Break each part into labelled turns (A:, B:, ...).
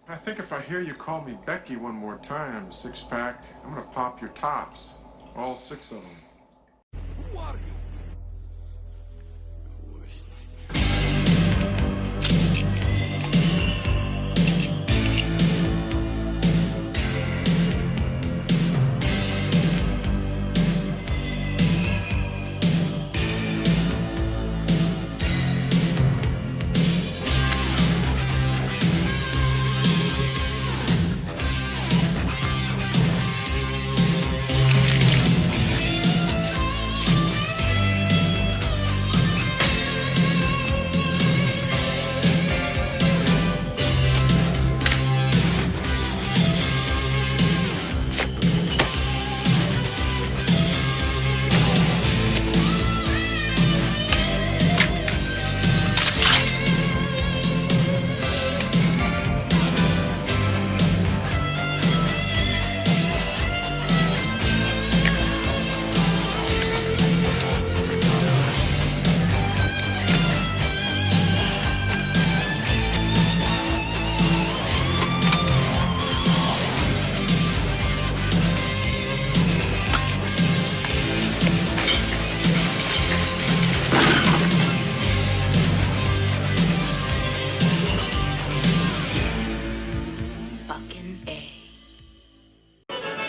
A: I think if I hear you call me Becky one more time, six-pack, I'm gonna pop your tops. All six of them.
B: Who are you?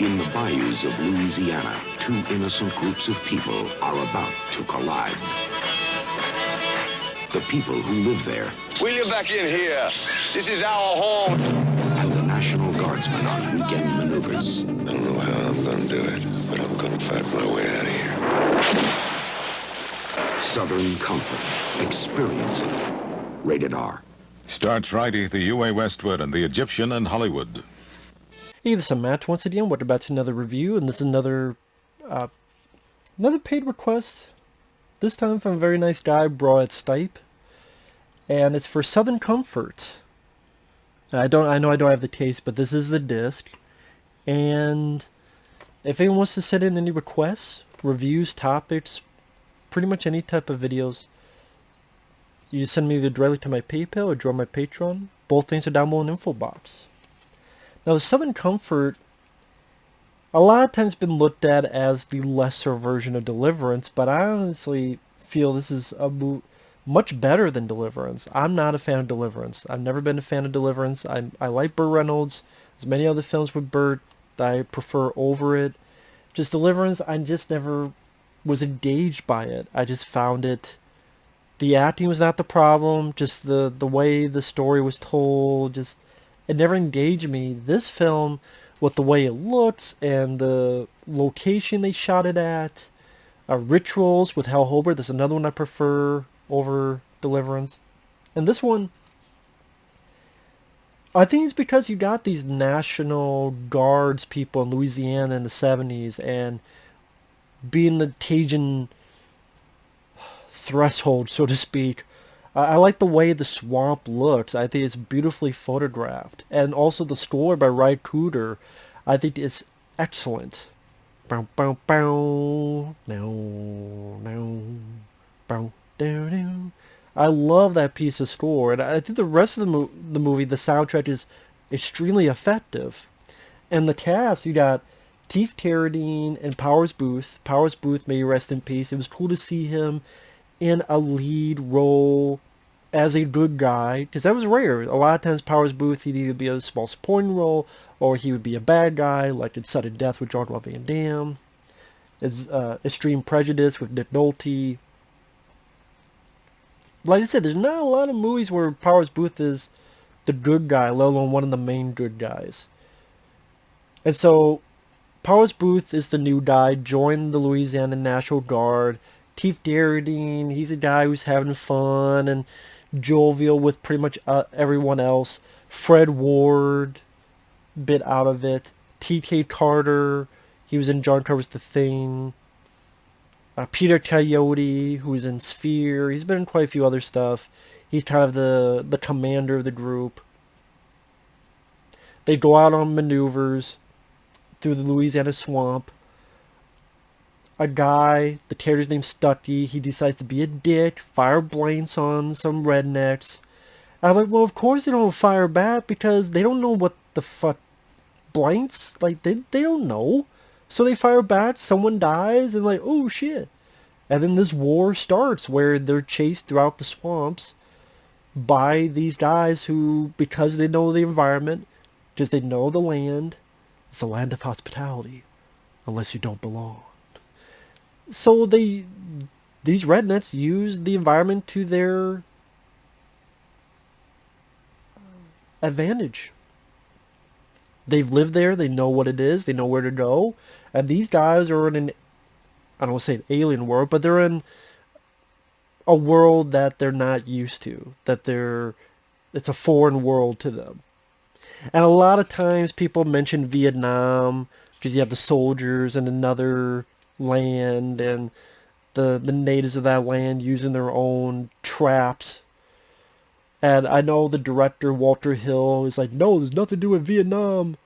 C: In the bayous of Louisiana, two innocent groups of people are about to collide. The people who live there.
D: Wheel you back in here. This is our home.
C: And the National Guardsmen on weekend maneuvers.
E: I don't know how I'm gonna do it, but I'm gonna fight my way out of here.
C: Southern Comfort. Experience it. Rated R.
F: Starts Friday, the UA Westwood and the Egyptian in Hollywood.
G: Hey, this is Matt once again. Welcome back to another review, and this is another paid request. This time from a very nice guy, Broad Stipe, and it's for Southern Comfort. I know I don't have the case, but this is the disc. And if anyone wants to send in any requests, reviews, topics, pretty much any type of videos, you just send me either directly to my PayPal or join my Patreon. Both things are down below in the info box. Now, Southern Comfort, a lot of times been looked at as the lesser version of Deliverance, but I honestly feel this is much better than Deliverance. I'm not a fan of Deliverance. I've never been a fan of Deliverance. I like Burt Reynolds. There's many other films with Burt that I prefer over it. Just Deliverance, I just never was engaged by it. I just found it, the acting was not the problem, just the way the story was told, just it never engaged me. This film, with the way it looks and the location they shot it at, Rituals with Hal Holbrook, that's another one I prefer over Deliverance. And this one, I think it's because you got these National Guards people in Louisiana in the 70s, and being the Cajun threshold, so to speak, I like the way the swamp looks. I think it's beautifully photographed. And also the score by Ry Cooder, I think it's excellent. Bow, bow, bow. No, no. Bow, dow, dow. I love that piece of score. And I think the rest of the movie, the soundtrack is extremely effective. And the cast, you got Keith Carradine and Powers Boothe. Powers Boothe, may he rest in peace. It was cool to see him in a lead role as a good guy, because that was rare. A lot of times Powers Boothe, he'd either be a small supporting role or he would be a bad guy, like in Sudden Death with Jean-Claude Van Damme, Extreme Prejudice with Nick Nolte. Like I said, there's not a lot of movies where Powers Boothe is the good guy, let alone one of the main good guys. And so Powers Boothe is the new guy, joined the Louisiana National Guard. Keith Carradine, he's a guy who's having fun and jovial with pretty much everyone else. Fred Ward, bit out of it. T.K. Carter, he was in John Carpenter's The Thing. Peter Coyote, who was in Sphere. He's been in quite a few other stuff. He's kind of the commander of the group. They go out on maneuvers through the Louisiana swamp. A guy, the character's named Stucky, he decides to be a dick, fire blanks on some rednecks. I'm like, well, of course they don't fire back because they don't know what the fuck blanks, like, they don't know. So they fire back, someone dies, and like, oh shit. And then this war starts where they're chased throughout the swamps by these guys who, because they know the environment, because they know the land, it's a land of hospitality, unless you don't belong. So these rednecks use the environment to their advantage. They've lived there, they know what it is, they know where to go, and these guys are in an, I don't want to say an alien world, but they're in a world that they're not used to, it's a foreign world to them. And a lot of times people mention Vietnam, because you have the soldiers in another land, and the natives of that land using their own traps. And I know the director, Walter Hill, is like, no, there's nothing to do with Vietnam.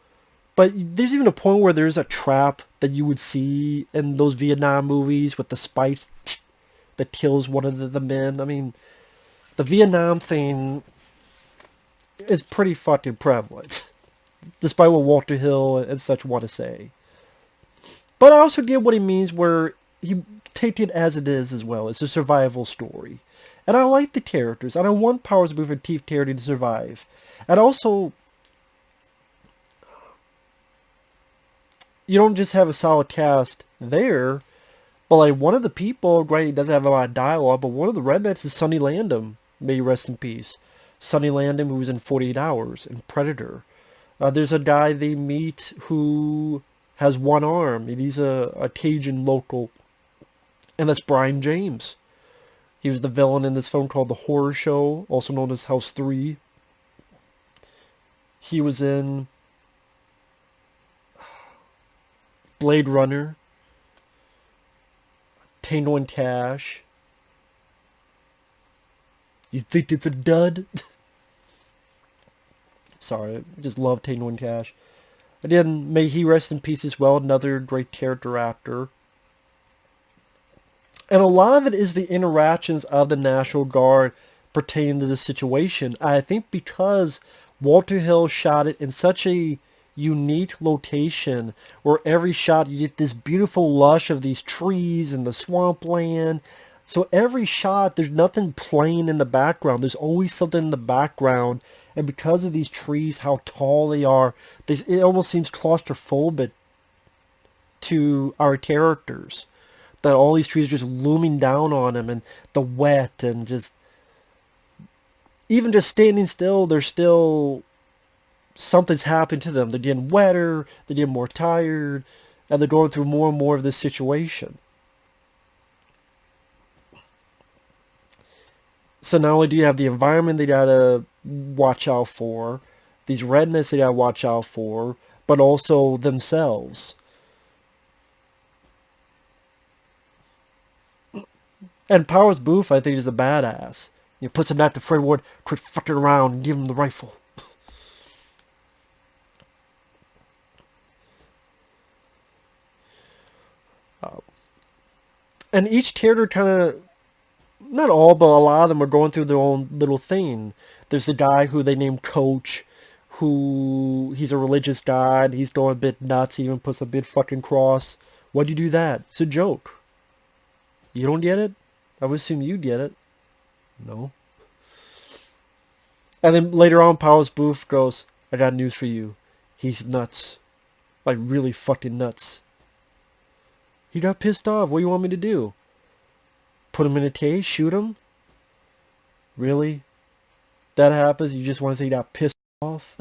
G: But there's even a point where there's a trap that you would see in those Vietnam movies with the spikes that kills one of the men. I mean, the Vietnam thing is pretty fucking prevalent, despite what Walter Hill and such want to say. But I also get what he means, where he take it as it is as well. It's a survival story. And I like the characters, and I want Powers Boothe and Keith Carradine to survive. And also, you don't just have a solid cast there, but like one of the people, granted he doesn't have a lot of dialogue, but one of the rednecks is Sonny Landham, may he rest in peace. Sonny Landham, who was in 48 Hours and Predator. There's a guy they meet who has one arm, and he's a Cajun local, and that's Brian James. He was the villain in this film called The Horror Show, also known as House 3. He was in Blade Runner, Tango and Cash. You think it's a dud? Sorry, I just love Tango and Cash. Again, may he rest in peace as well, another great character actor. And a lot of it is the interactions of the National Guard pertaining to the situation. I think because Walter Hill shot it in such a unique location, where every shot you get this beautiful lush of these trees and the swampland. So every shot, there's nothing plain in the background. There's always something in the background. And because of these trees, how tall they are, it almost seems claustrophobic to our characters. That all these trees are just looming down on them, and the wet, and just even just standing still, they're still, something's happening to them. They're getting wetter, they're getting more tired, and they're going through more and more of this situation. So not only do you have the environment they gotta watch out for, these rednecks they gotta watch out for, but also themselves. And Powers Boothe, I think, is a badass. He puts him back to Fred Ward, quit fucking around and give him the rifle. And each character kind of, not all, but a lot of them are going through their own little thing. There's the guy who they named Coach, who, he's a religious guy, and he's going a bit nuts. He even puts a big fucking cross. Why'd you do that? It's a joke. You don't get it? I would assume you get it. No. And then later on, Powers Boothe goes, I got news for you. He's nuts. Like, really fucking nuts. He got pissed off. What do you want me to do? Put him in a cage? Shoot him? Really? That happens? You just want to say he got pissed off?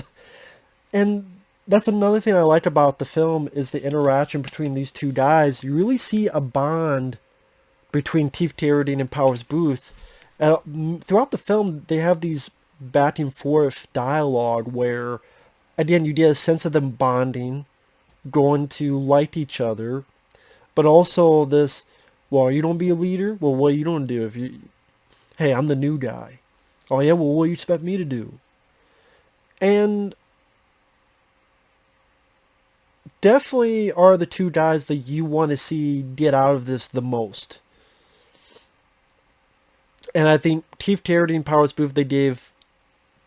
G: And that's another thing I like about the film, is the interaction between these two guys. You really see a bond between Keith Carradine and Powers Boothe. Throughout the film, they have these back and forth dialogue where, again, you get a sense of them bonding, going to like each other, but also this, well, you don't be a leader? Well, what are you going to do if you, hey, I'm the new guy. Oh yeah, well, what do you expect me to do? And definitely are the two guys that you want to see get out of this the most. And I think Keith Carradine and Powers Boothe, they gave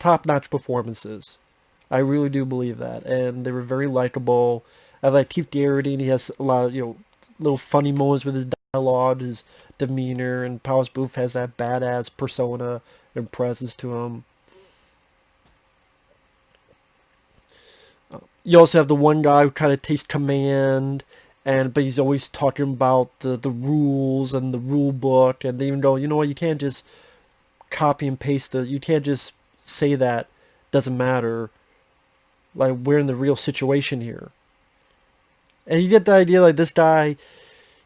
G: top-notch performances. I really do believe that, and they were very likable. I like Keith Carradine. He has a lot of, little funny moments with his dialogue, his demeanor, and Powers Boothe has that badass persona and presence to him. You also have the one guy who kind of takes command, but he's always talking about the rules and the rule book, and even though, you can't just copy and paste you can't just say that, doesn't matter. Like, we're in the real situation here. And you get the idea, like, this guy,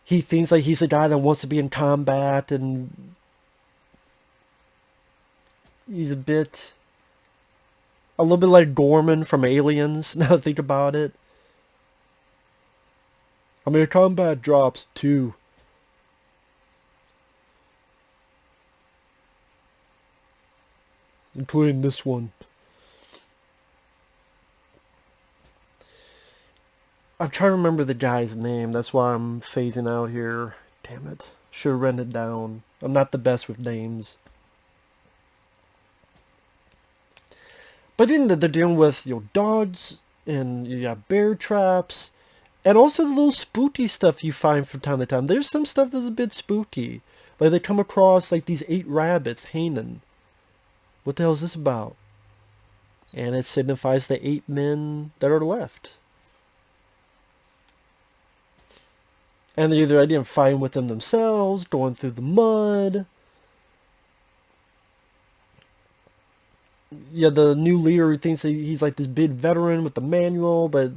G: he thinks like he's the guy that wants to be in combat, and he's a little bit like Gorman from Aliens, now that I think about it. I mean, combat drops too. Including this one. I'm trying to remember the guy's name. That's why I'm phasing out here. Damn it. Should have written it down. I'm not the best with names. But then they're dealing with, dogs, and you got bear traps, and also the little spooky stuff you find from time to time. There's some stuff that's a bit spooky. Like, they come across, like, these 8 rabbits hanging. What the hell is this about? And it signifies the 8 men that are left. And they're either idea fighting with them themselves, going through the mud. Yeah, the new leader thinks that he's like this big veteran with the manual, but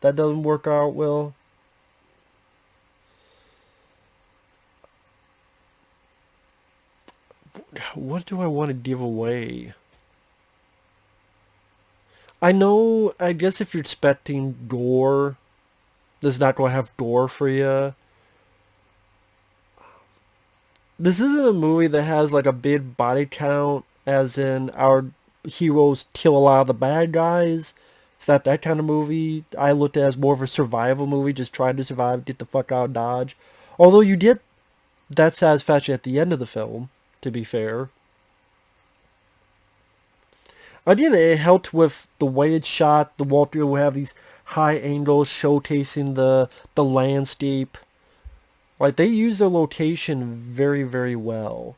G: that doesn't work out well. What do I want to give away? I guess if you're expecting gore, this is not going to have gore for you. This isn't a movie that has like a big body count, as in our heroes kill a lot of the bad guys. It's not that kind of movie. I looked at it as more of a survival movie, just trying to survive, get the fuck out of Dodge. Although you get that satisfaction at the end of the film, to be fair. Again, it helped with the way it's shot. The Walter will have these high angles showcasing the landscape. Like, they use their location very, very well.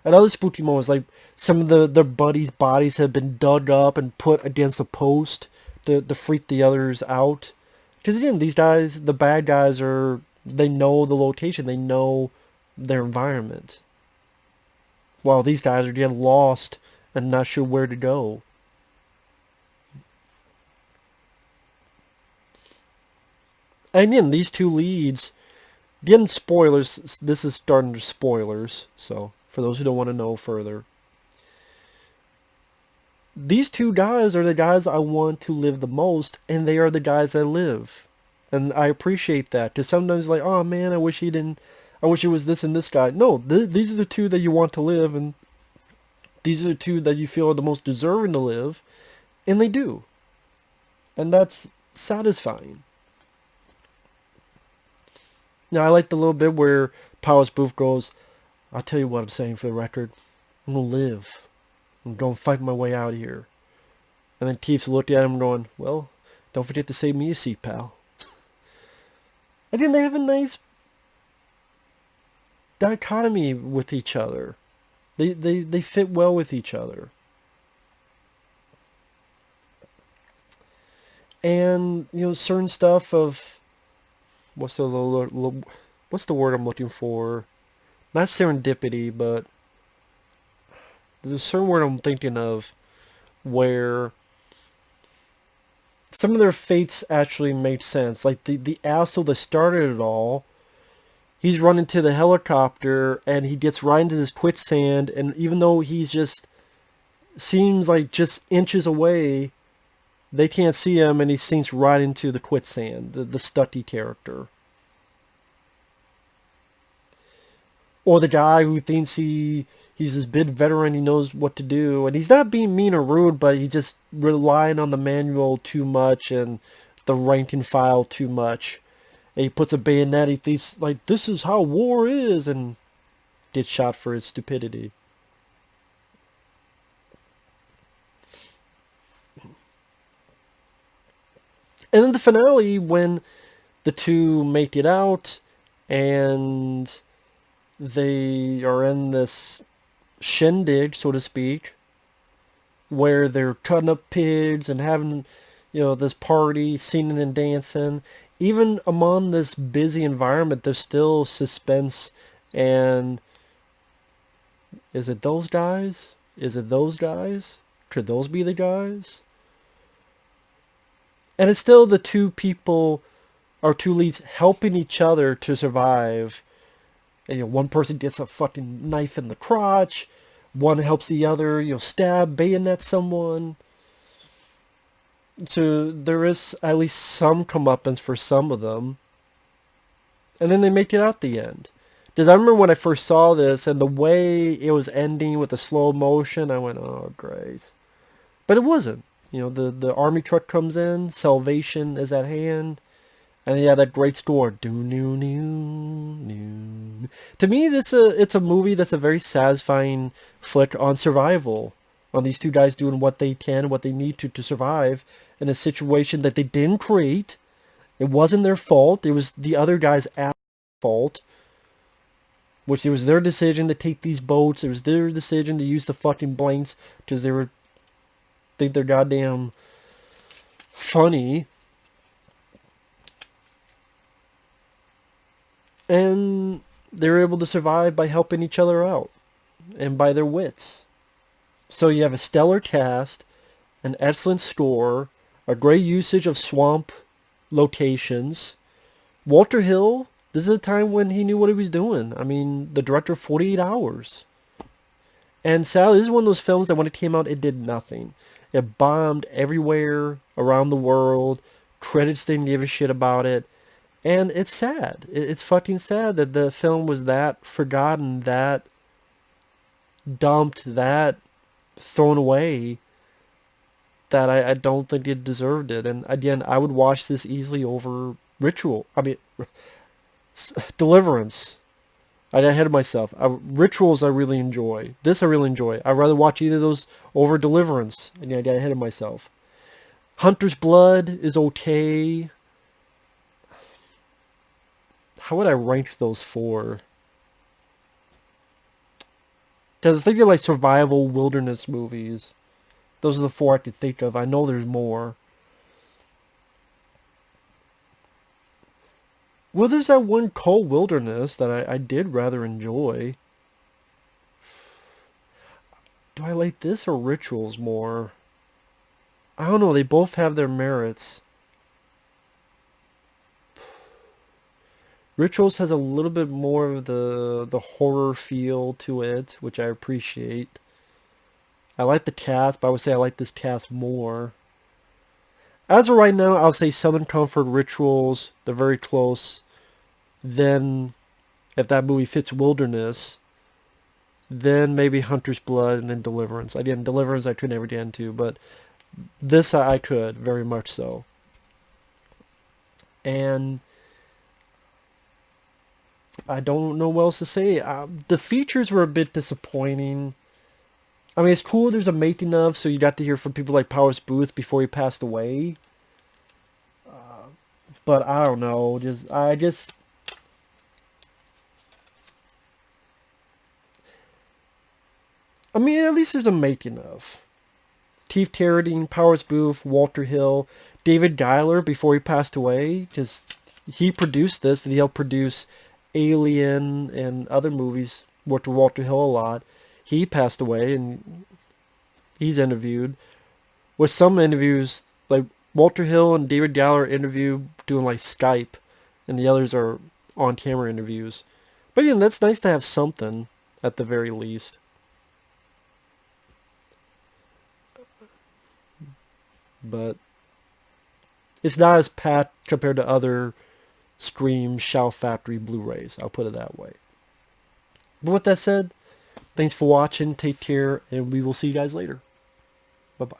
G: And other spooky moments, like some of their buddies' bodies have been dug up and put against a post to freak the others out. Because again, these guys, the bad guys, they know the location, they know their environment. While these guys are getting lost and not sure where to go. And again, these 2 leads, again, spoilers, this is starting to spoilers, so for those who don't want to know further. These 2 guys are the guys I want to live the most, and they are the guys that live. And I appreciate that, because sometimes like, oh man, I wish it was this and this guy. No, these are the 2 that you want to live, and these are the 2 that you feel are the most deserving to live, and they do. And that's satisfying. Now, I like the little bit where Powers Boothe goes, I'll tell you what I'm saying for the record. I'm going to live. I'm going to fight my way out of here. And then Keith's looking at him going, well, don't forget to save me a seat, pal. Again, they have a nice dichotomy with each other. They fit well with each other. And, certain stuff of... What's the word I'm looking for? Not serendipity, but there's a certain word I'm thinking of where some of their fates actually made sense. Like the asshole that started it all, he's running to the helicopter and he gets right into this quicksand, and even though he's just seems like just inches away, they can't see him, and he sinks right into the quicksand, the Stucky character. Or the guy who thinks he's this big veteran, he knows what to do, and he's not being mean or rude, but he's just relying on the manual too much and the rank and file too much. And he puts a bayonet, he thinks, like, this is how war is, and gets shot for his stupidity. And then the finale, when the two make it out, and they are in this shindig, so to speak, where they're cutting up pigs and having, this party, singing and dancing. Even among this busy environment, there's still suspense and... Is it those guys? Is it those guys? Could those be the guys? And it's still the two people, or two leads, helping each other to survive. And, one person gets a fucking knife in the crotch. One helps the other, stab, bayonet someone. So there is at least some comeuppance for some of them. And then they make it out the end. Because I remember when I first saw this, and the way it was ending with the slow motion, I went, oh, great. But it wasn't. The army truck comes in, salvation is at hand, and yeah, that great score. To me, it's a movie that's a very satisfying flick on survival. On these two guys doing what they can, what they need to survive in a situation that they didn't create. It wasn't their fault. It was the other guy's fault. Which it was their decision to take these boats. It was their decision to use the fucking blanks because they think they're goddamn funny. And they were able to survive by helping each other out and by their wits. So you have a stellar cast, an excellent score, a great usage of swamp locations. Walter Hill, this is a time when he knew what he was doing. I mean, the director of 48 Hours. And sadly, this is one of those films that when it came out, it did nothing. It bombed everywhere around the world. Critics didn't give a shit about it. And it's sad. It's fucking sad that the film was that forgotten, that dumped, that thrown away, that I don't think it deserved it. And again, I would watch this easily over Deliverance. I got ahead of myself. Rituals I really enjoy. This I really enjoy. I'd rather watch either of those over Deliverance. And I got ahead of myself. Hunter's Blood is okay. How would I rank those four? Because I think they're like survival wilderness movies. Those are the four I could think of. I know there's more. Well, there's that one Cold Wilderness that I did rather enjoy. Do I like this or Rituals more? I don't know. They both have their merits. Rituals has a little bit more of the horror feel to it, which I appreciate. I like the cast, but I would say I like this cast more. As of right now, I'll say Southern Comfort, Rituals, they're very close. Then, if that movie fits Wilderness, then maybe Hunter's Blood, and then Deliverance. Again, Deliverance I could never get into, but this I could, very much so. And I don't know what else to say. The features were a bit disappointing. I mean, it's cool there's a making of, so you got to hear from people like Boothe before he passed away. But I don't know. I mean, at least there's a making of. Keith Carradine, Boothe, Walter Hill, David Giler before he passed away, because he produced this, and he helped produce Alien and other movies, worked with Walter Hill a lot. He passed away, and he's interviewed. With some interviews, like Walter Hill and David Giler interview doing like Skype, and the others are on-camera interviews. But again, that's nice to have something, at the very least. But it's not as pat compared to other Scream Shout Factory Blu-rays. I'll put it that way. But with that said, thanks for watching. Take care, and we will see you guys later. Bye-bye.